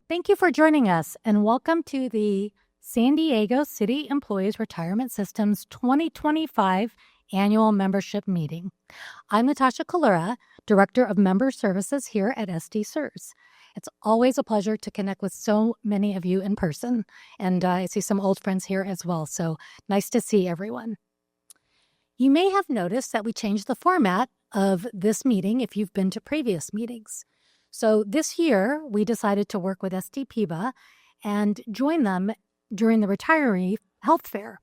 Thank you for joining us, and welcome to the San Diego City Employees Retirement System's 2025 Annual Membership Meeting. I'm Natasha Kalura, Director of Member Services here at SDCERS. It's always a pleasure to connect with so many of you in person, and I see some old friends here as well, so nice to see everyone. You may have noticed that we changed the format of this meeting if you've been to previous meetings. So this year, we decided to work with SDPBA and join them during the retiree health fair.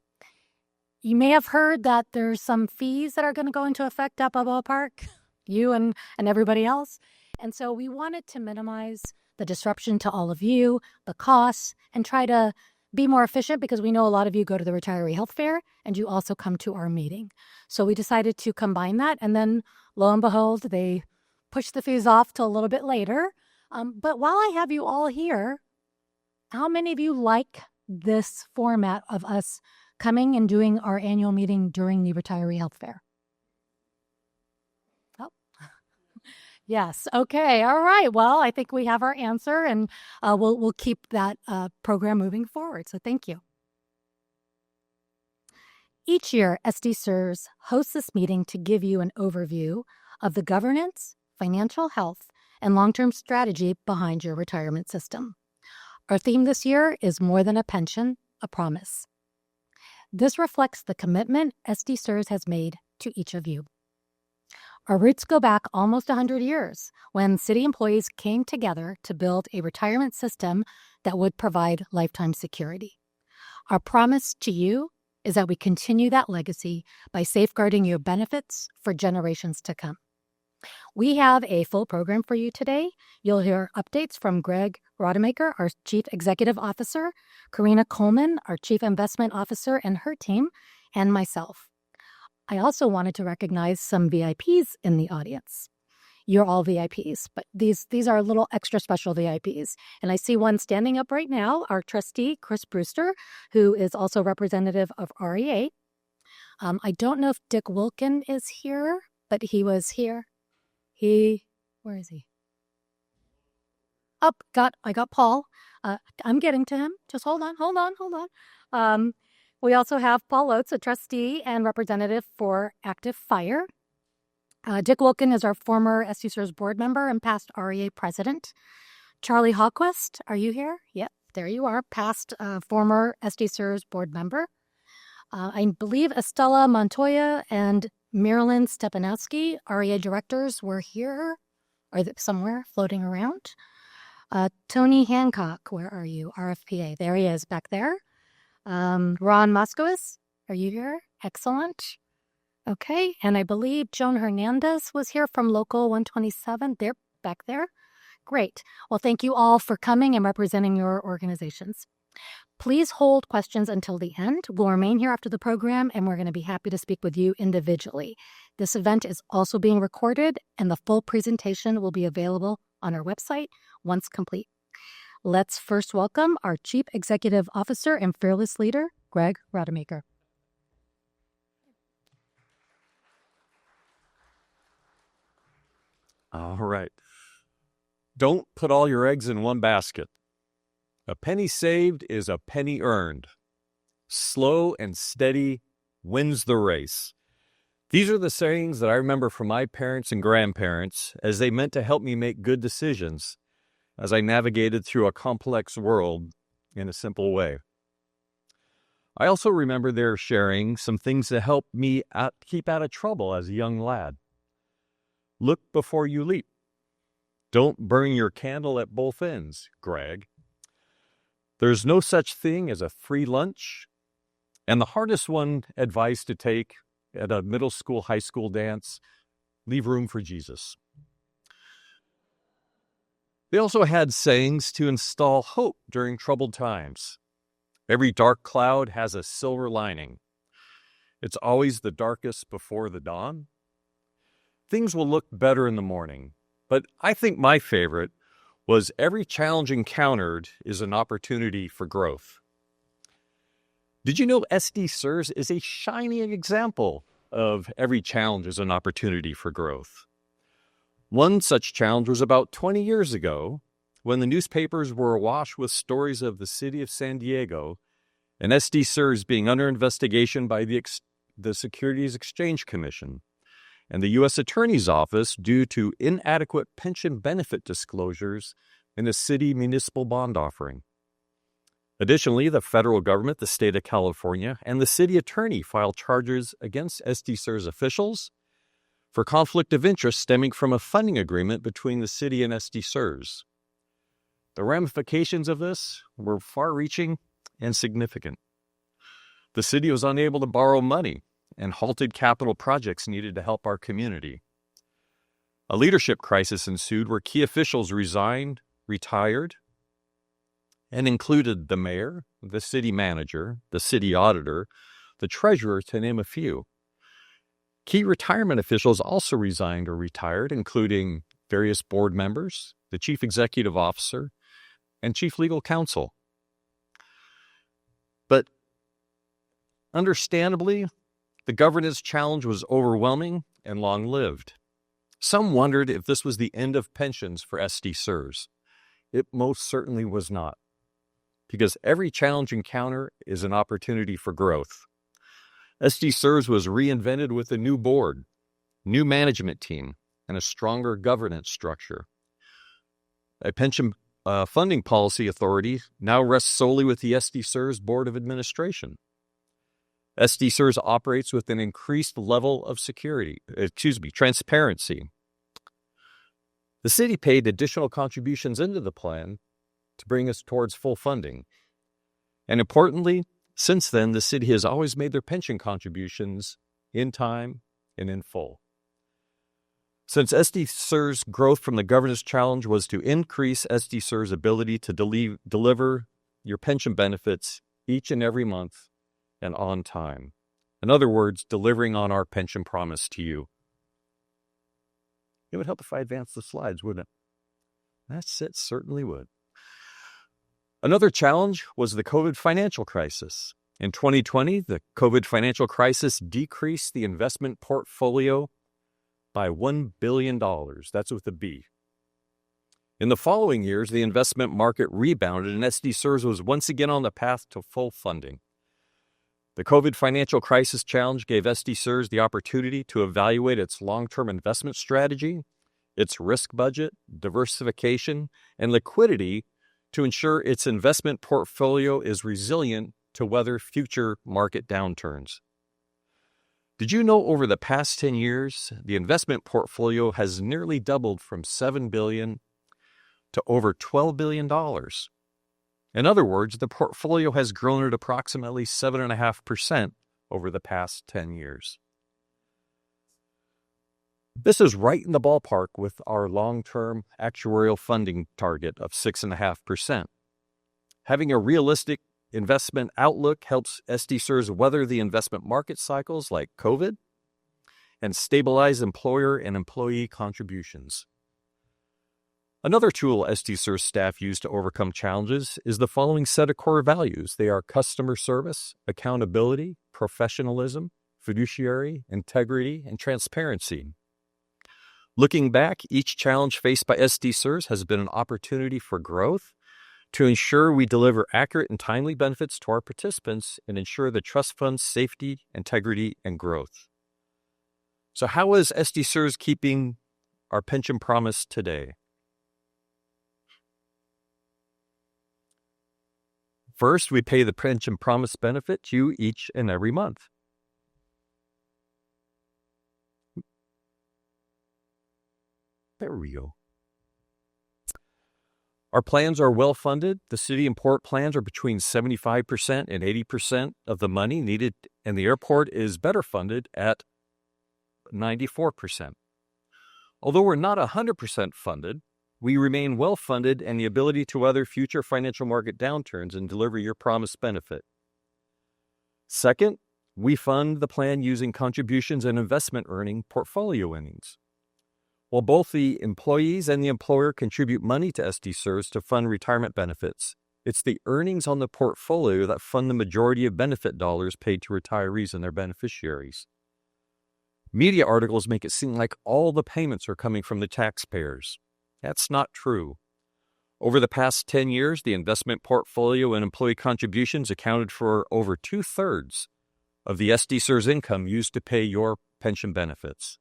You may have heard that there's some fees that are going to go into effect at Balboa Park, you and everybody else. And so we wanted to minimize the disruption to all of you, the costs, and try to be more efficient because we know a lot of you go to the retiree health fair and you also come to our meeting. So we decided to combine that, and then lo and behold, they pushed the fees off till a little bit later. But while I have you all here, how many of you like this format of us coming and doing our annual meeting during the retiree health fair? Oh, yes. Okay. All right. Well, I think we have our answer, and we'll keep that program moving forward. So thank you. Each year, SDCERS hosts this meeting to give you an overview of the governance, financial health, and long-term strategy behind your retirement system. Our theme this year is More Than a Pension, a Promise. This reflects the commitment SDCERS has made to each of you. Our roots go back almost 100 years when city employees came together to build a retirement system that would provide lifetime security. Our promise to you is that we continue that legacy by safeguarding your benefits for generations to come. We have a full program for you today. You'll hear updates from Greg Rodemaker, our Chief Executive Officer, Karina Coleman, our Chief Investment Officer, and her team, and myself. I also wanted to recognize some VIPs in the audience. You're all VIPs, but these are a little extra special VIPs. And I see one standing up right now, our trustee, Chris Brewster, who is also representative of REA. I don't know if Dick Wilkin is here, but he was here. Where is he? I got Paul. I'm getting to him. Just hold on. We also have Paul Oates, a trustee and representative for Active Fire. Dick Wilkin is our former SDCERS board member and past REA president. Charlie Hawquist, are you here? Yep, there you are, past former SDCERS board member. I believe Estella Montoya and Marilyn Stepanowski, REA directors, were here. Are they somewhere floating around? Tony Hancock, where are you? RFPA, there he is back there. Ron Moskowitz, are you here? Excellent. Okay, and I believe Joan Hernandez was here from Local 127. They're back there. Great. Well, thank you all for coming and representing your organizations. Please hold questions until the end. We'll remain here after the program, and we're going to be happy to speak with you individually. This event is also being recorded, and the full presentation will be available on our website once complete. Let's first welcome our Chief Executive Officer and fearless leader, Greg Rodemaker. All right. Don't put all your eggs in one basket. A penny saved is a penny earned. Slow and steady wins the race. These are the sayings that I remember from my parents and grandparents as they meant to help me make good decisions as I navigated through a complex world in a simple way. I also remember their sharing some things that helped me keep out of trouble as a young lad. Look before you leap. Don't burn your candle at both ends, Greg. There's no such thing as a free lunch. And the hardest advice to take at a middle school, high school dance, leave room for Jesus. They also had sayings to install hope during troubled times. Every dark cloud has a silver lining. It's always the darkest before the dawn. Things will look better in the morning. But I think my favorite was every challenge encountered is an opportunity for growth. Did you know SDCERS is a shining example of every challenge is an opportunity for growth? One such challenge was about 20 years ago when the newspapers were awash with stories of the city of San Diego and SDCERS being under investigation by the Securities Exchange Commission and the U.S. Attorney's Office due to inadequate pension benefit disclosures in the city municipal bond offering. Additionally, the federal government, the state of California, and the city attorney filed charges against SDCERS officials for conflict of interest stemming from a funding agreement between the city and SDCERS. The ramifications of this were far-reaching and significant. The city was unable to borrow money and halted capital projects needed to help our community. A leadership crisis ensued where key officials resigned, retired, and included the mayor, the city manager, the city auditor, the treasurer, to name a few. Key retirement officials also resigned or retired, including various board members, the chief executive officer, and chief legal counsel. But understandably, the governance challenge was overwhelming and long-lived. Some wondered if this was the end of pensions for SDCERS. It most certainly was not, because every challenge encounter is an opportunity for growth. SDCERS was reinvented with a new board, new management team, and a stronger governance structure. A pension funding policy authority now rests solely with the SDCERS Board of Administration. SDCERS operates with an increased level of transparency. The city paid additional contributions into the plan to bring us towards full funding. And importantly, since then, the city has always made their pension contributions in time and in full. Since SDCERS' growth from the governance challenge was to increase SDCERS' ability to deliver your pension benefits each and every month and on time. In other words, delivering on our pension promise to you. It would help if I advanced the slides, wouldn't it? It certainly would. Another challenge was the COVID financial crisis. In 2020, the COVID financial crisis decreased the investment portfolio by $1 billion. That's with a B. In the following years, the investment market rebounded and SDCERS was once again on the path to full funding. The COVID financial crisis challenge gave SDCERS the opportunity to evaluate its long-term investment strategy, its risk budget, diversification, and liquidity to ensure its investment portfolio is resilient to weather future market downturns. Did you know over the past 10 years, the investment portfolio has nearly doubled from $7 billion to over $12 billion? In other words, the portfolio has grown at approximately 7.5% over the past 10 years. This is right in the ballpark with our long-term actuarial funding target of 6.5%. Having a realistic investment outlook helps SDCERS weather the investment market cycles like COVID and stabilize employer and employee contributions. Another tool SDCERS staff use to overcome challenges is the following set of core values. They are customer service, accountability, professionalism, fiduciary, integrity, and transparency. Looking back, each challenge faced by SDCERS has been an opportunity for growth to ensure we deliver accurate and timely benefits to our participants and ensure the trust fund's safety, integrity, and growth. So how is SDCERS keeping our pension promise today? First, we pay the pension promise benefit to you each and every month. There we go. Our plans are well funded. The city and port plans are between 75% and 80% of the money needed, and the airport is better funded at 94%. Although we're not 100% funded, we remain well funded and the ability to weather future financial market downturns and deliver your promised benefit. Second, we fund the plan using contributions and investment earning portfolio earnings. While both the employees and the employer contribute money to SDCERS to fund retirement benefits, it's the earnings on the portfolio that fund the majority of benefit dollars paid to retirees and their beneficiaries. Media articles make it seem like all the payments are coming from the taxpayers. That's not true. Over the past 10 years, the investment portfolio and employee contributions accounted for over 2/3 of the SDCERS income used to pay your pension benefits.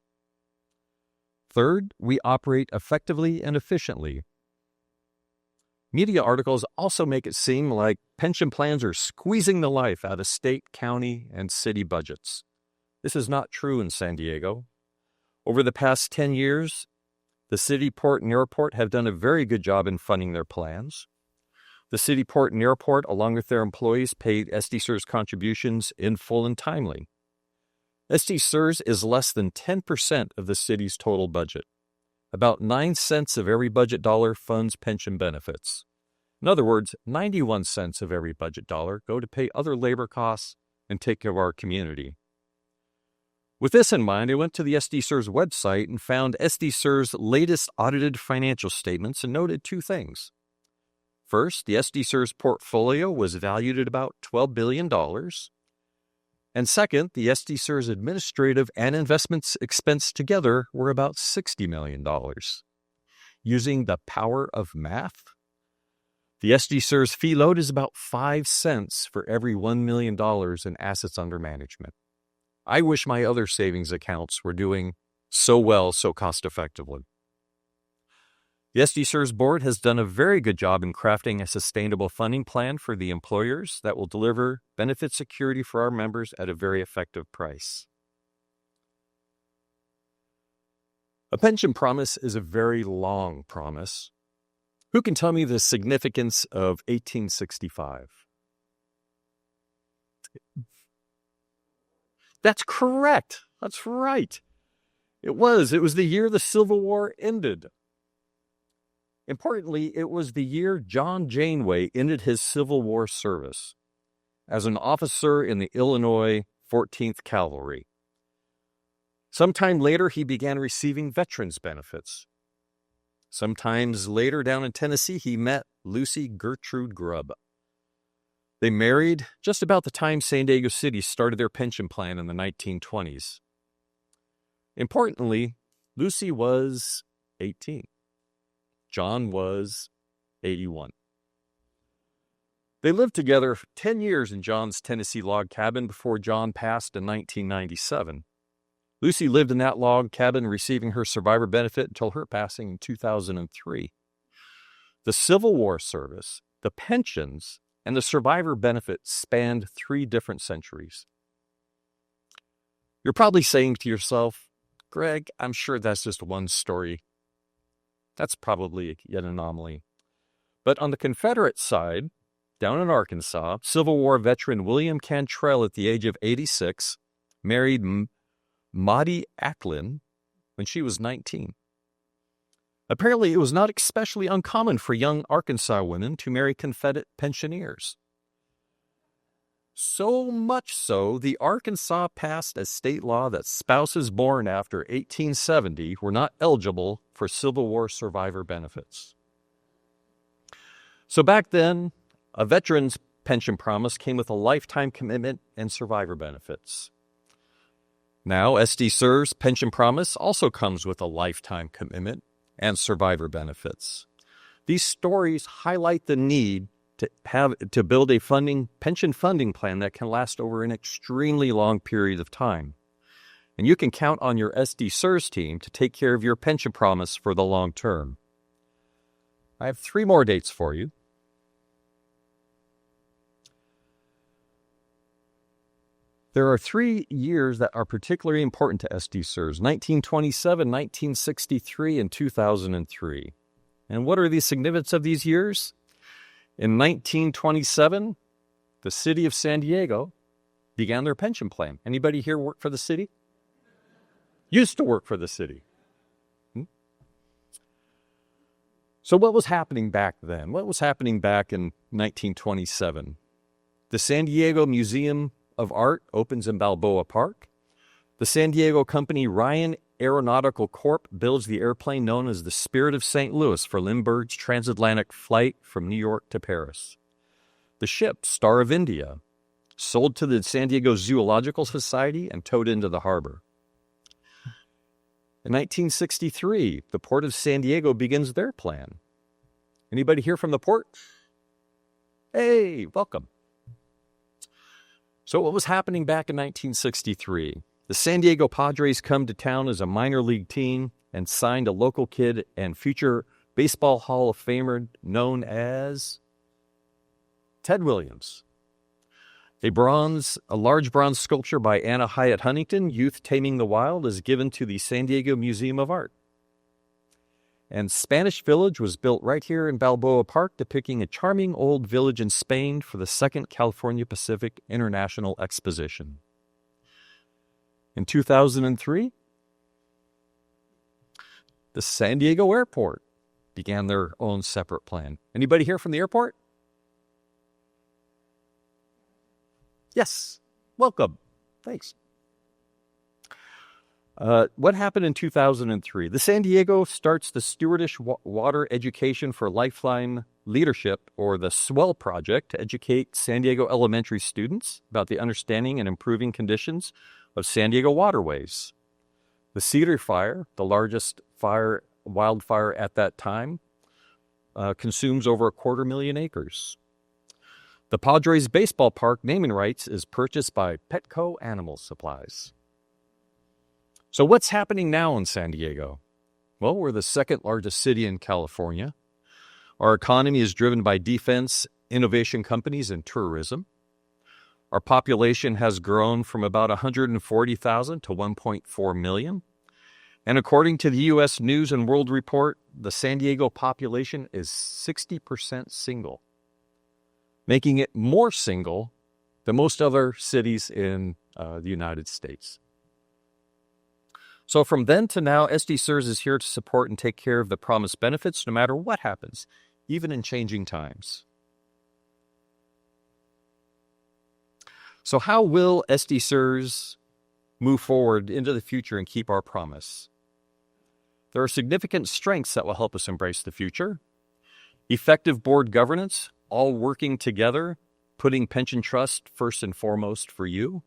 Third, we operate effectively and efficiently. Media articles also make it seem like pension plans are squeezing the life out of state, county, and city budgets. This is not true in San Diego. Over the past 10 years, the city, port, and airport have done a very good job in funding their plans. The city, port, and airport, along with their employees, paid SDCERS contributions in full and timely. SDCERS is less than 10% of the city's total budget. About 9 cents of every budget dollar funds pension benefits. In other words, 91 cents of every budget dollar go to pay other labor costs and take care of our community. With this in mind, I went to the SDCERS website and found SDCERS' latest audited financial statements and noted 2 things. First, the SDCERS portfolio was valued at about $12 billion. And second, the SDCERS administrative and investments expense together were about $60 million. Using the power of math, the SDCERS fee load is about 5 cents for every $1 million in assets under management. I wish my other savings accounts were doing so well, so cost-effectively. The SDCERS board has done a very good job in crafting a sustainable funding plan for the employers that will deliver benefit security for our members at a very effective price. A pension promise is a very long promise. Who can tell me the significance of 1865? That's correct. That's right. It was the year the Civil War ended. Importantly, it was the year John Janeway ended his Civil War service as an officer in the Illinois 14th Cavalry. Sometime later, he began receiving veterans benefits. Sometimes later down in Tennessee, he met Lucy Gertrude Grubb. They married just about the time San Diego City started their pension plan in the 1920s. Importantly, Lucy was 18. John was 81. They lived together 10 years in John's Tennessee log cabin before John passed in 1997. Lucy lived in that log cabin receiving her survivor benefit until her passing in 2003. The Civil War service, the pensions, and the survivor benefit spanned 3 different centuries. You're probably saying to yourself, Greg, I'm sure that's just one story. That's probably an anomaly. But on the Confederate side, down in Arkansas, Civil War veteran William Cantrell, at the age of 86, married Maudie Acklin when she was 19. Apparently, it was not especially uncommon for young Arkansas women to marry Confederate pensioners. So much so, the Arkansas passed a state law that spouses born after 1870 were not eligible for Civil War survivor benefits. So back then, a veteran's pension promise came with a lifetime commitment and survivor benefits. Now, SDCERS pension promise also comes with a lifetime commitment and survivor benefits. These stories highlight the need to build a pension funding plan that can last over an extremely long period of time. And you can count on your SDCERS team to take care of your pension promise for the long term. I have 3 more dates for you. There are 3 years that are particularly important to SDCERS: 1927, 1963, and 2003. And what are the significance of these years? In 1927, the city of San Diego began their pension plan. Anybody here work for the city? Used to work for the city. So what was happening back then? What was happening back in 1927? The San Diego Museum of Art opens in Balboa Park. The San Diego company Ryan Aeronautical Corp builds the airplane known as the Spirit of St. Louis for Lindbergh's transatlantic flight from New York to Paris. The ship, Star of India, sold to the San Diego Zoological Society and towed into the harbor. In 1963, the Port of San Diego begins their plan. Anybody here from the port? Hey, welcome. So what was happening back in 1963? The San Diego Padres come to town as a minor league team and signed a local kid and future Baseball Hall of Famer known as Ted Williams. A large bronze sculpture by Anna Hyatt Huntington, Youth Taming the Wild, is given to the San Diego Museum of Art. And Spanish Village was built right here in Balboa Park, depicting a charming old village in Spain for the Second California Pacific International Exposition. In 2003, the San Diego Airport began their own separate plan. Anybody here from the airport? Yes. Welcome. Thanks. What happened in 2003? The San Diego starts the Stewardess Water Education for Lifeline Leadership, or the SWELL project, to educate San Diego elementary students about the understanding and improving conditions of San Diego waterways. The Cedar Fire, the largest wildfire at that time, consumes over 250,000 acres. The Padres baseball park naming rights is purchased by Petco Animal Supplies. So what's happening now in San Diego? Well, we're the second largest city in California. Our economy is driven by defense, innovation companies, and tourism. Our population has grown from about 140,000 to 1.4 million. And according to the U.S. News and World Report, the San Diego population is 60% single, making it more single than most other cities in the United States. So from then to now, SDCERS is here to support and take care of the promised benefits no matter what happens, even in changing times. So how will SDCERS move forward into the future and keep our promise? There are significant strengths that will help us embrace the future. Effective board governance, all working together, putting pension trust first and foremost for you.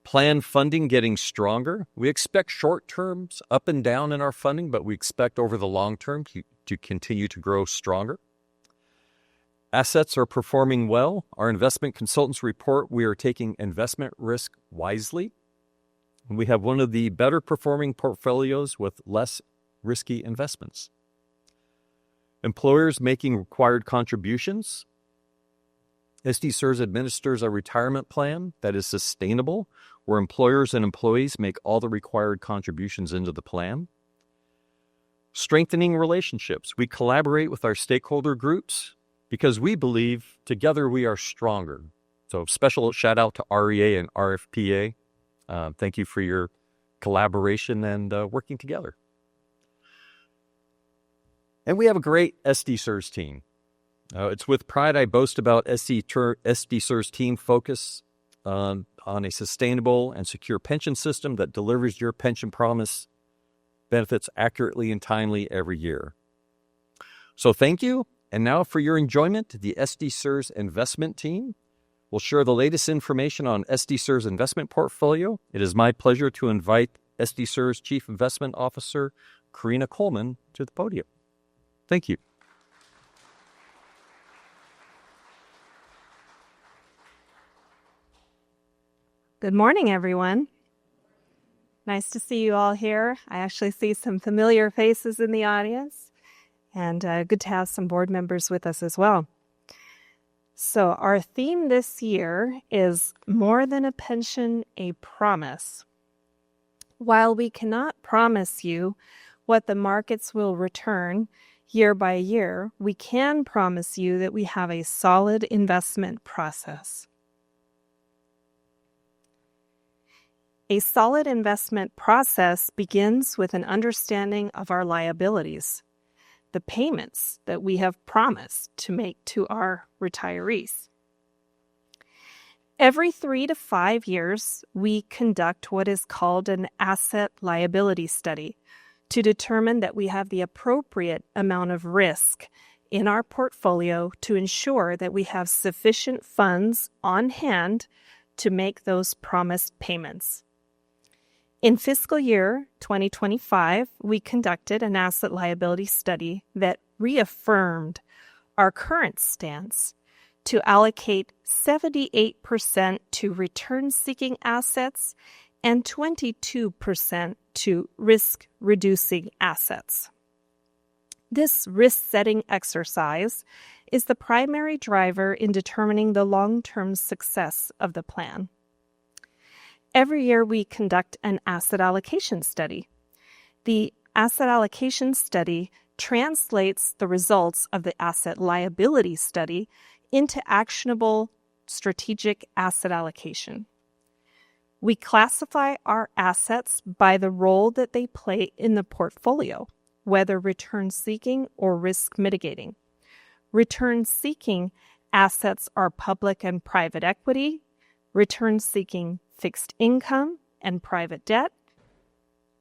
Plan funding getting stronger. We expect short terms up and down in our funding, but we expect over the long term to continue to grow stronger. Assets are performing well. Our investment consultants report we are taking investment risk wisely. We have one of the better performing portfolios with less risky investments. Employers making required contributions. SDCERS administers a retirement plan that is sustainable, where employers and employees make all the required contributions into the plan. Strengthening relationships. We collaborate with our stakeholder groups because we believe together we are stronger. So special shout out to REA and RFPA. Thank you for your collaboration and working together. And we have a great SDCERS team. It's with pride I boast about SDCERS team focus on a sustainable and secure pension system that delivers your pension promise benefits accurately and timely every year. So thank you. And now for your enjoyment, the SDCERS investment team will share the latest information on SDCERS investment portfolio. It is my pleasure to invite SDCERS Chief Investment Officer Karina Coleman to the podium. Thank you. Good morning, everyone. Nice to see you all here. I actually see some familiar faces in the audience, and good to have some board members with us as well. So our theme this year is More Than a Pension, a Promise. While we cannot promise you what the markets will return year by year, we can promise you that we have a solid investment process. A solid investment process begins with an understanding of our liabilities, the payments that we have promised to make to our retirees. Every 3 to 5 years, we conduct what is called an asset liability study to determine that we have the appropriate amount of risk in our portfolio to ensure that we have sufficient funds on hand to make those promised payments. In fiscal year 2025, we conducted an asset liability study that reaffirmed our current stance to allocate 78% to return-seeking assets and 22% to risk-reducing assets. This risk-setting exercise is the primary driver in determining the long-term success of the plan. Every year we conduct an asset allocation study. The asset allocation study translates the results of the asset liability study into actionable strategic asset allocation. We classify our assets by the role that they play in the portfolio, whether return-seeking or risk-mitigating. Return-seeking assets are public and private equity, return-seeking fixed income and private debt,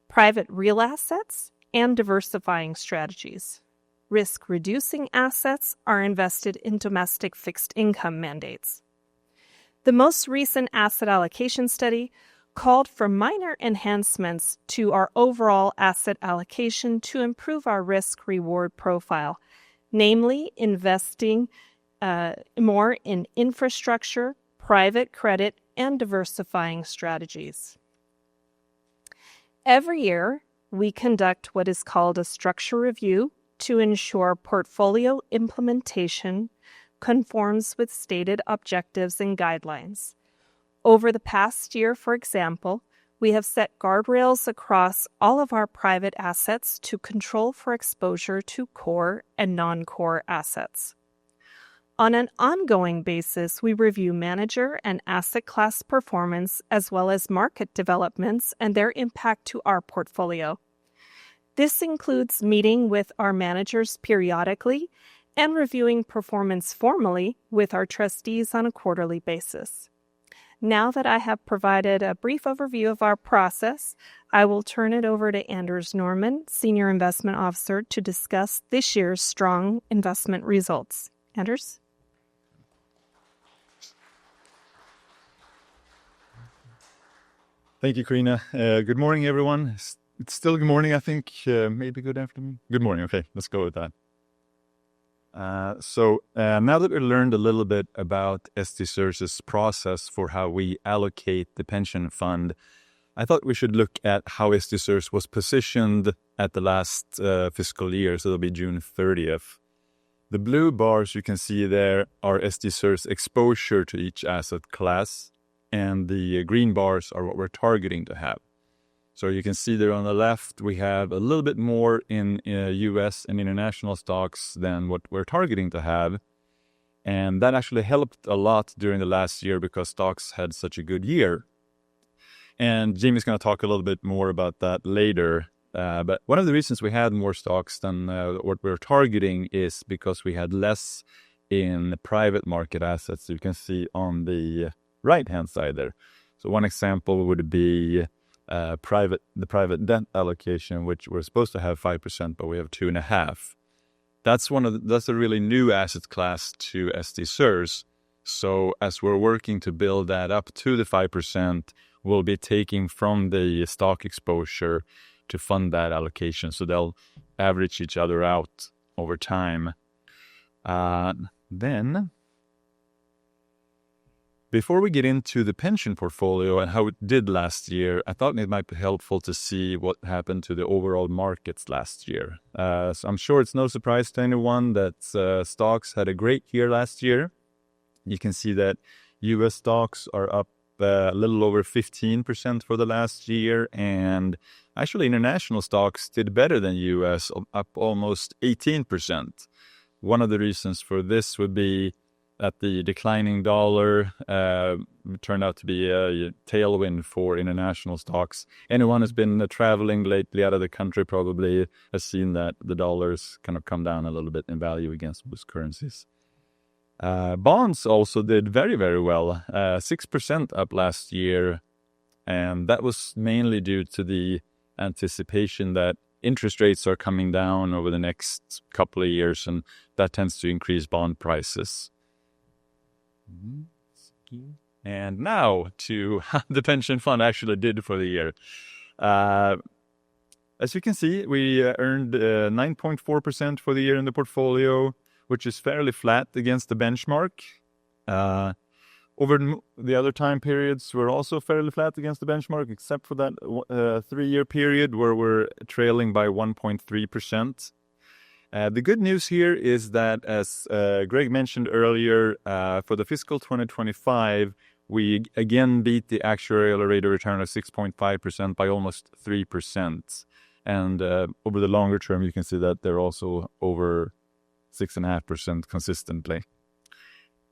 private real assets, and diversifying strategies. Risk-reducing assets are invested in domestic fixed income mandates. The most recent asset allocation study called for minor enhancements to our overall asset allocation to improve our risk-reward profile, namely investing more in infrastructure, private credit, and diversifying strategies. Every year, we conduct what is called a structure review to ensure portfolio implementation conforms with stated objectives and guidelines. Over the past year, for example, we have set guardrails across all of our private assets to control for exposure to core and non-core assets. On an ongoing basis, we review manager and asset class performance as well as market developments and their impact to our portfolio. This includes meeting with our managers periodically and reviewing performance formally with our trustees on a quarterly basis. Now that I have provided a brief overview of our process, I will turn it over to Anders Norman, Senior Investment Officer, to discuss this year's strong investment results. Anders? Thank you, Karina. Good morning, everyone. It's still good morning, I think. Maybe good afternoon. Good morning. Okay, let's go with that. So now that we learned a little bit about SDCERS' process for how we allocate the pension fund, I thought we should look at how SDCERS was positioned at the last fiscal year, so it'll be June 30th. The blue bars you can see there are SDCERS' exposure to each asset class, and the green bars are what we're targeting to have. So you can see there on the left, we have a little bit more in U.S. and international stocks than what we're targeting to have. And that actually helped a lot during the last year because stocks had such a good year. And Jamie's going to talk a little bit more about that later. But one of the reasons we had more stocks than what we're targeting is because we had less in private market assets. You can see on the right-hand side there. So one example would be the private debt allocation, which we're supposed to have 5%, but we have 2.5%. That's a really new asset class to SDCERS. So as we're working to build that up to the 5%, we'll be taking from the stock exposure to fund that allocation. So they'll average each other out over time. Then, before we get into the pension portfolio and how it did last year, I thought it might be helpful to see what happened to the overall markets last year. So I'm sure it's no surprise to anyone that stocks had a great year last year. You can see that U.S. stocks are up a little over 15% for the last year, and actually international stocks did better than U.S., up almost 18%. One of the reasons for this would be that the declining dollar turned out to be a tailwind for international stocks. Anyone who's been traveling lately out of the country probably has seen that the dollar's kind of come down a little bit in value against most currencies. Bonds also did very, very well, 6% up last year. And that was mainly due to the anticipation that interest rates are coming down over the next couple of years, and that tends to increase bond prices. And now to how the pension fund actually did for the year. As you can see, we earned 9.4% for the year in the portfolio, which is fairly flat against the benchmark. Over the other time periods, we're also fairly flat against the benchmark, except for that 3-year period where we're trailing by 1.3%. The good news here is that, as Greg mentioned earlier, for the fiscal 2025, we again beat the actuarial rate of return of 6.5% by almost 3%. And over the longer term, you can see that they're also over 6.5% consistently.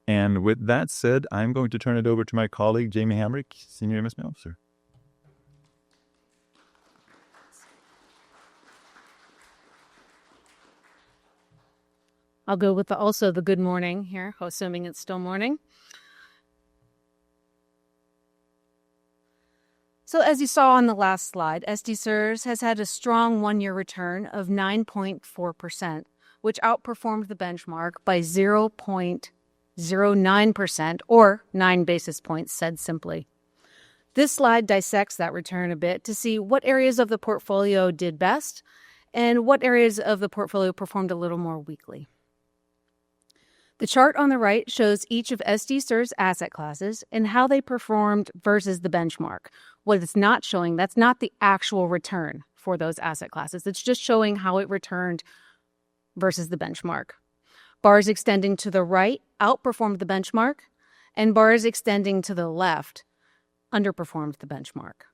And with that said, I'm going to turn it over to my colleague, Jamie Hamrick, Senior Investment Officer. I'll go with also the good morning here, assuming it's still morning. So as you saw on the last slide, SDCERS has had a strong one-year return of 9.4%, which outperformed the benchmark by 0.09%, or 9 basis points, said simply. This slide dissects that return a bit to see what areas of the portfolio did best and what areas of the portfolio performed a little more weakly. The chart on the right shows each of SDCERS asset classes and how they performed versus the benchmark. What it's not showing, that's not the actual return for those asset classes. It's just showing how it returned versus the benchmark. Bars extending to the right outperformed the benchmark, and bars extending to the left underperformed the benchmark.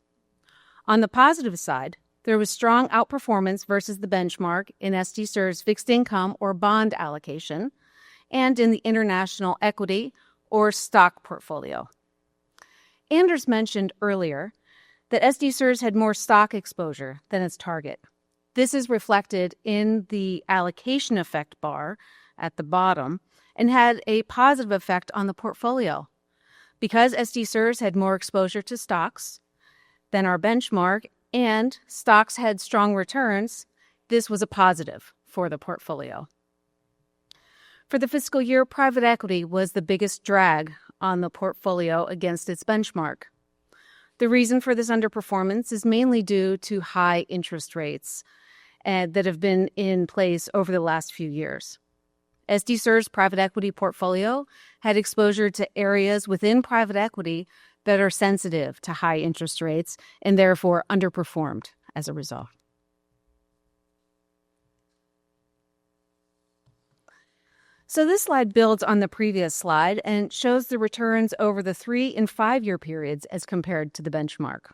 On the positive side, there was strong outperformance versus the benchmark in SDCERS fixed income or bond allocation, and in the international equity or stock portfolio. Anders mentioned earlier that SDCERS had more stock exposure than its target. This is reflected in the allocation effect bar at the bottom and had a positive effect on the portfolio. Because SDCERS had more exposure to stocks than our benchmark and stocks had strong returns, this was a positive for the portfolio. For the fiscal year, private equity was the biggest drag on the portfolio against its benchmark. The reason for this underperformance is mainly due to high interest rates that have been in place over the last few years. SDCERS private equity portfolio had exposure to areas within private equity that are sensitive to high interest rates and therefore underperformed as a result. So this slide builds on the previous slide and shows the returns over the 3- and 5-year periods as compared to the benchmark.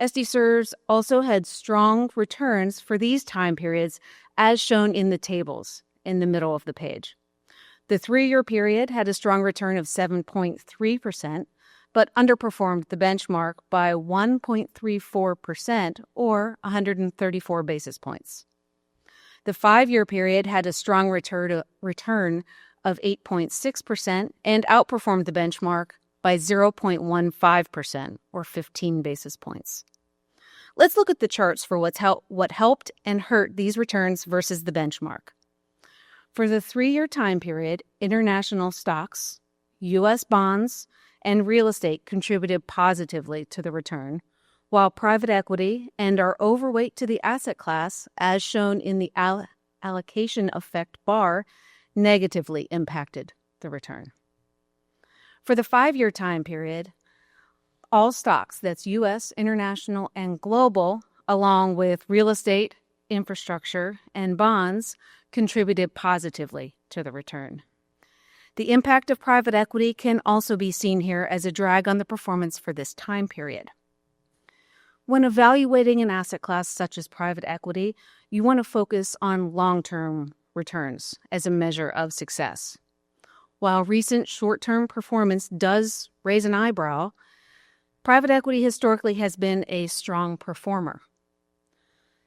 SDCERS also had strong returns for these time periods as shown in the tables in the middle of the page. The 3-year period had a strong return of 7.3%, but underperformed the benchmark by 1.34%, or 134 basis points. The 5-year period had a strong return of 8.6% and outperformed the benchmark by 0.15%, or 15 basis points. Let's look at the charts for what helped and hurt these returns versus the benchmark. For the 3-year time period, international stocks, U.S. bonds, and real estate contributed positively to the return, while private equity and our overweight to the asset class, as shown in the allocation effect bar, negatively impacted the return. For the 5-year time period, all stocks, that's U.S., international, and global, along with real estate, infrastructure, and bonds, contributed positively to the return. The impact of private equity can also be seen here as a drag on the performance for this time period. When evaluating an asset class such as private equity, you want to focus on long-term returns as a measure of success. While recent short-term performance does raise an eyebrow, private equity historically has been a strong performer.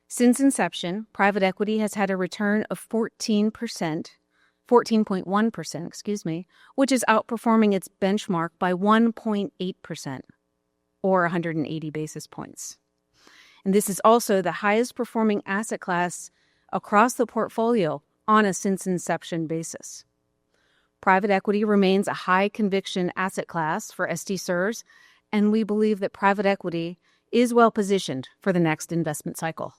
Since inception, private equity has had a return of 14.1%, which is outperforming its benchmark by 1.8%, or 180 basis points. And this is also the highest performing asset class across the portfolio on a since inception basis. Private equity remains a high conviction asset class for SDCERS, and we believe that private equity is well positioned for the next investment cycle.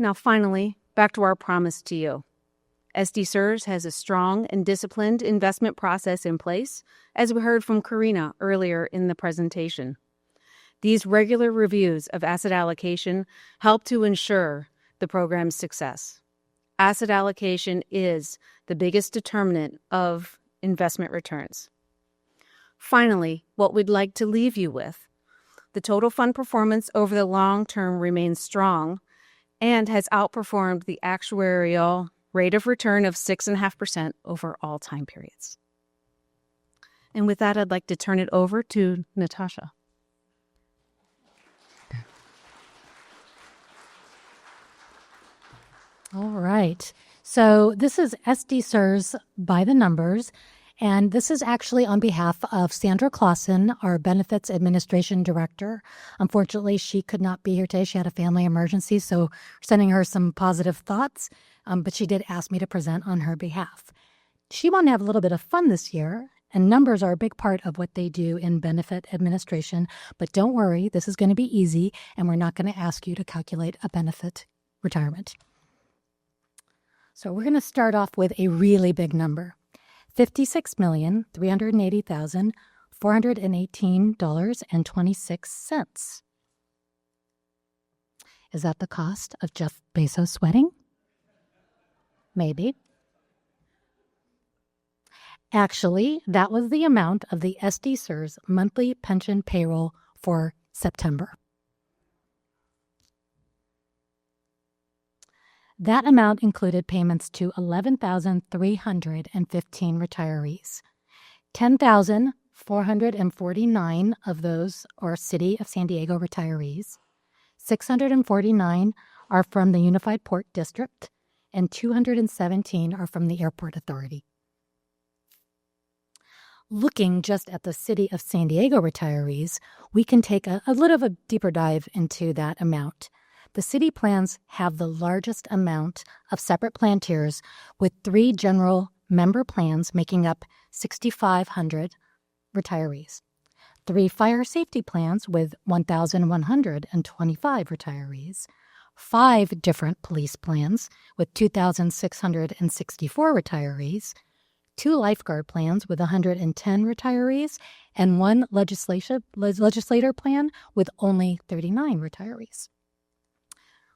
Now, finally, back to our promise to you. SDCERS has a strong and disciplined investment process in place, as we heard from Karina earlier in the presentation. These regular reviews of asset allocation help to ensure the program's success. Asset allocation is the biggest determinant of investment returns. Finally, what we'd like to leave you with: the total fund performance over the long term remains strong and has outperformed the actuarial rate of return of 6.5% over all time periods. And with that, I'd like to turn it over to Natasha. All right. So this is SDCERS by the numbers, and this is actually on behalf of Sandra Clausen, our Benefits Administration Director. Unfortunately, she could not be here today. She had a family emergency, so we're sending her some positive thoughts, but she did ask me to present on her behalf. She wanted to have a little bit of fun this year, and numbers are a big part of what they do in benefit administration, but don't worry, this is going to be easy, and we're not going to ask you to calculate a benefit retirement. So we're going to start off with a really big number, $56,380,418.26. Is that the cost of Jeff Bezos' wedding? Maybe. Actually, that was the amount of the SDCERS monthly pension payroll for September. That amount included payments to 11,315 retirees. 10,449 of those are City of San Diego retirees. 649 are from the Unified Port District, and 217 are from the Airport Authority. Looking just at the City of San Diego retirees, we can take a little of a deeper dive into that amount. The city plans have the largest amount of separate plan tiers, with 3 general member plans making up 6,500 retirees, 3 fire safety plans with 1,125 retirees, 5 different police plans with 2,664 retirees, 2 lifeguard plans with 110 retirees, and 1 legislator plan with only 39 retirees.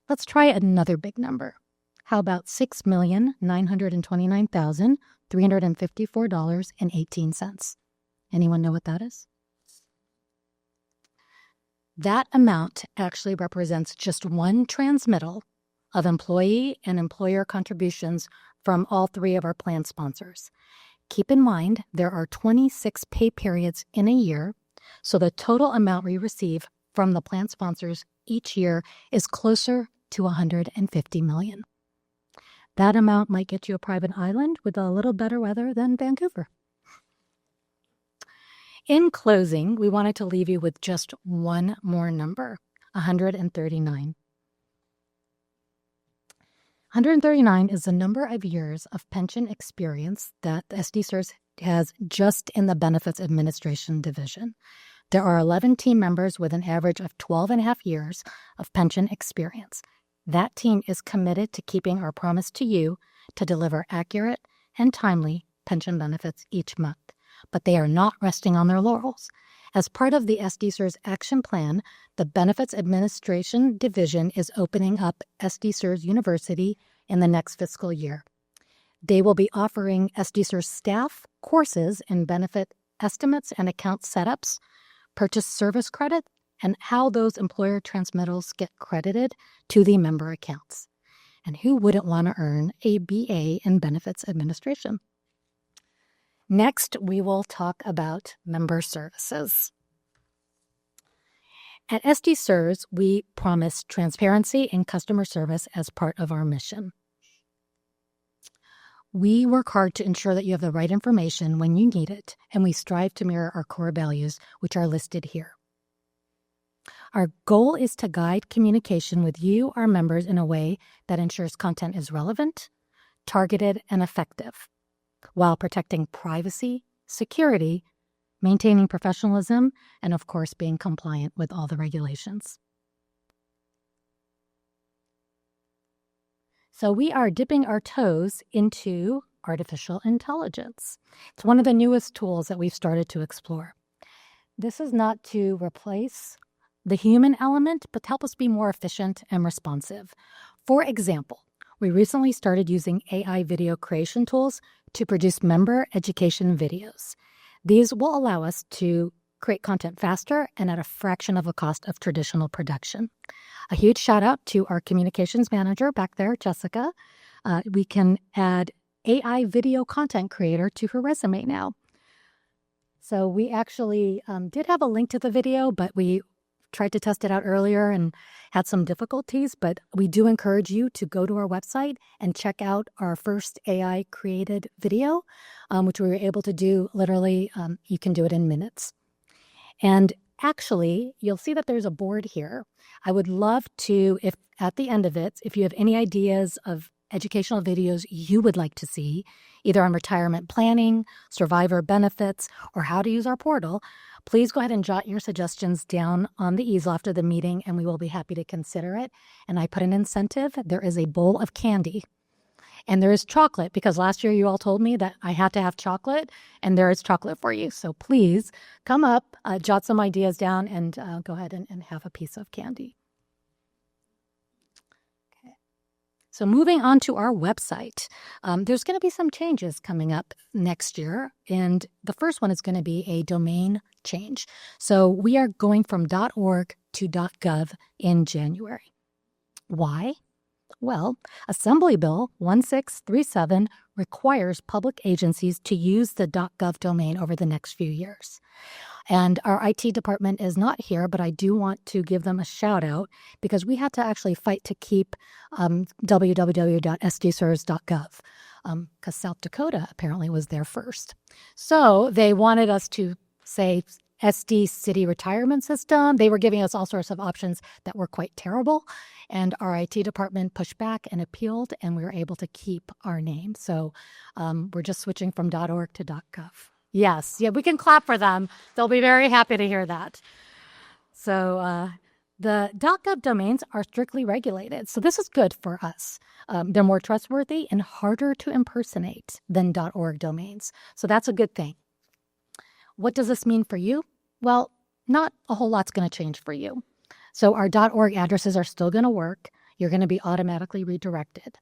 Let's try another big number. How about $6,929,354.18? Anyone know what that is? That amount actually represents just 1 transmittal of employee and employer contributions from all 3 of our plan sponsors. Keep in mind, there are 26 pay periods in a year, so the total amount we receive from the plan sponsors each year is closer to $150 million. That amount might get you a private island with a little better weather than Vancouver. In closing, we wanted to leave you with just one more number, 139. 139 is the number of years of pension experience that the SDCERS has just in the Benefits Administration Division. There are 11 team members with an average of 12 and a half years of pension experience. That team is committed to keeping our promise to you to deliver accurate and timely pension benefits each month. But they are not resting on their laurels. As part of the SDCERS Action Plan, the Benefits Administration Division is opening up SDCERS University in the next fiscal year. They will be offering SDCERS staff courses in benefit estimates and account setups, purchase service credit, and how those employer transmittals get credited to the member accounts. And who wouldn't want to earn a BA in benefits administration? Next, we will talk about member services. At SDCERS, we promise transparency and customer service as part of our mission. We work hard to ensure that you have the right information when you need it, and we strive to mirror our core values, which are listed here. Our goal is to guide communication with you, our members, in a way that ensures content is relevant, targeted, and effective, while protecting privacy, security, maintaining professionalism, and of course being compliant with all the regulations. So we are dipping our toes into artificial intelligence. It's one of the newest tools that we've started to explore. This is not to replace the human element, but to help us be more efficient and responsive. For example, we recently started using AI video creation tools to produce member education videos. These will allow us to create content faster and at a fraction of the cost of traditional production. A huge shout out to our communications manager back there, Jessica. We can add AI video content creator to her resume now. So we actually did have a link to the video, but we tried to test it out earlier and had some difficulties. But we do encourage you to go to our website and check out our first AI created video, which we were able to do literally, you can do it in minutes. And actually, you'll see that there's a board here. I would love to, if at the end of it, if you have any ideas of educational videos you would like to see, either on retirement planning, survivor benefits, or how to use our portal, please go ahead and jot your suggestions down on the easel after the meeting, and we will be happy to consider it. And I put an incentive. There is a bowl of candy. And there is chocolate, because last year you all told me that I had to have chocolate, and there is chocolate for you. So please come up, jot some ideas down, and go ahead and have a piece of candy. Okay. So moving on to our website, there's going to be some changes coming up next year. And the first one is going to be a domain change. So we are going from .org to .gov in January. Why? Well, Assembly Bill 1637 requires public agencies to use the .gov domain over the next few years. And our IT department is not here, but I do want to give them a shout out because we had to actually fight to keep www.sdcers.gov because South Dakota apparently was there first. So they wanted us to say SD City Retirement System. They were giving us all sorts of options that were quite terrible. And our IT department pushed back and appealed, and we were able to keep our name. So we're just switching from .org to .gov. Yes, yeah, we can clap for them. They'll be very happy to hear that. So the .gov domains are strictly regulated. So this is good for us. They're more trustworthy and harder to impersonate than .org domains. So that's a good thing. What does this mean for you? Well, not a whole lot's going to change for you. So our .org addresses are still going to work. You're going to be automatically redirected.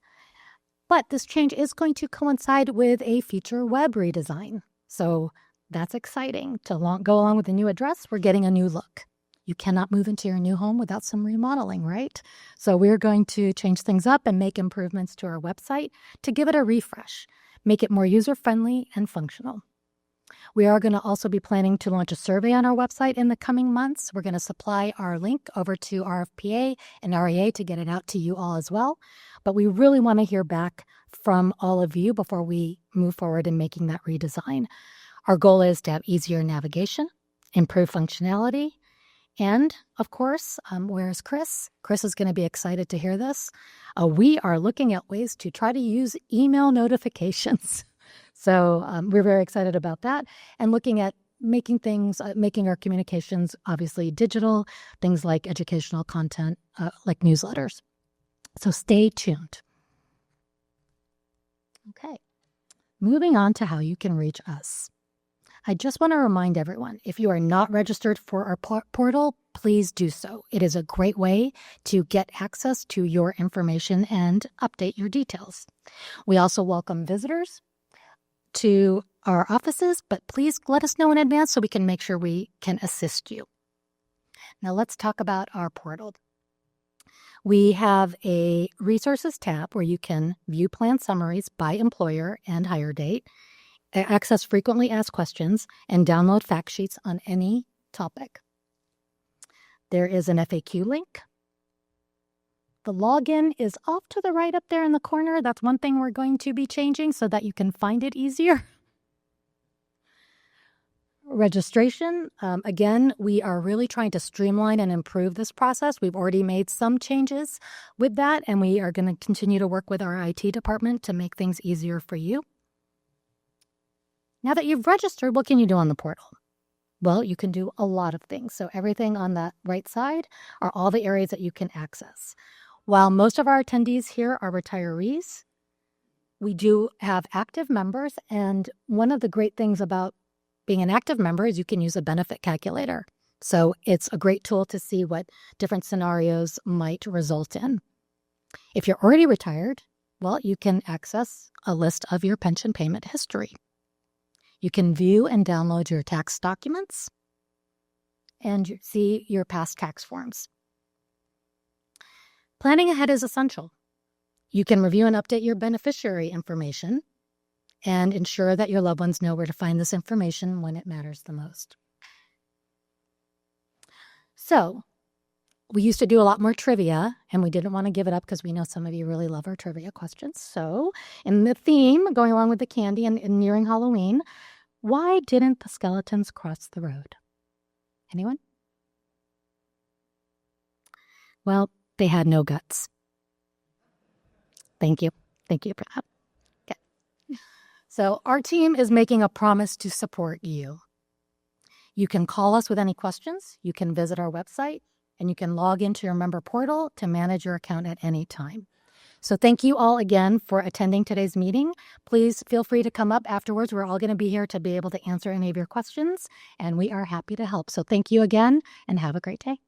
But this change is going to coincide with a feature web redesign. So that's exciting. To go along with the new address, we're getting a new look. You cannot move into your new home without some remodeling, right? So we're going to change things up and make improvements to our website to give it a refresh, make it more user-friendly and functional. We are going to also be planning to launch a survey on our website in the coming months. We're going to supply our link over to RFPA and REA to get it out to you all as well. But we really want to hear back from all of you before we move forward in making that redesign. Our goal is to have easier navigation, improved functionality, and of course, where's Chris? Chris is going to be excited to hear this. We are looking at ways to try to use email notifications. So we're very excited about that and looking at making our communications obviously digital, things like educational content, like newsletters. So stay tuned. Okay, moving on to how you can reach us. I just want to remind everyone, if you are not registered for our portal, please do so. It is a great way to get access to your information and update your details. We also welcome visitors to our offices, but please let us know in advance so we can make sure we can assist you. Now let's talk about our portal. We have a resources tab where you can view plan summaries by employer and hire date, access frequently asked questions, and download fact sheets on any topic. There is an FAQ link. The login is off to the right up there in the corner. That's one thing we're going to be changing so that you can find it easier. Registration. Again, we are really trying to streamline and improve this process. We've already made some changes with that, and we are going to continue to work with our IT department to make things easier for you. Now that you've registered, what can you do on the portal? Well, you can do a lot of things. So everything on the right side are all the areas that you can access. While most of our attendees here are retirees, we do have active members, and one of the great things about being an active member is you can use a benefit calculator. So it's a great tool to see what different scenarios might result in. If you're already retired, well, you can access a list of your pension payment history. You can view and download your tax documents and see your past tax forms. Planning ahead is essential. You can review and update your beneficiary information and ensure that your loved ones know where to find this information when it matters the most. So, we used to do a lot more trivia, and we didn't want to give it up because we know some of you really love our trivia questions. So, in the theme, going along with the candy and nearing Halloween, why didn't the skeletons cross the road? Anyone? Well, they had no guts. Thank you. Thank you for that. Okay. So our team is making a promise to support you. You can call us with any questions. You can visit our website, and you can log into your member portal to manage your account at any time. So thank you all again for attending today's meeting. Please feel free to come up afterwards. We're all going to be here to be able to answer any of your questions, and we are happy to help. So thank you again, and have a great day.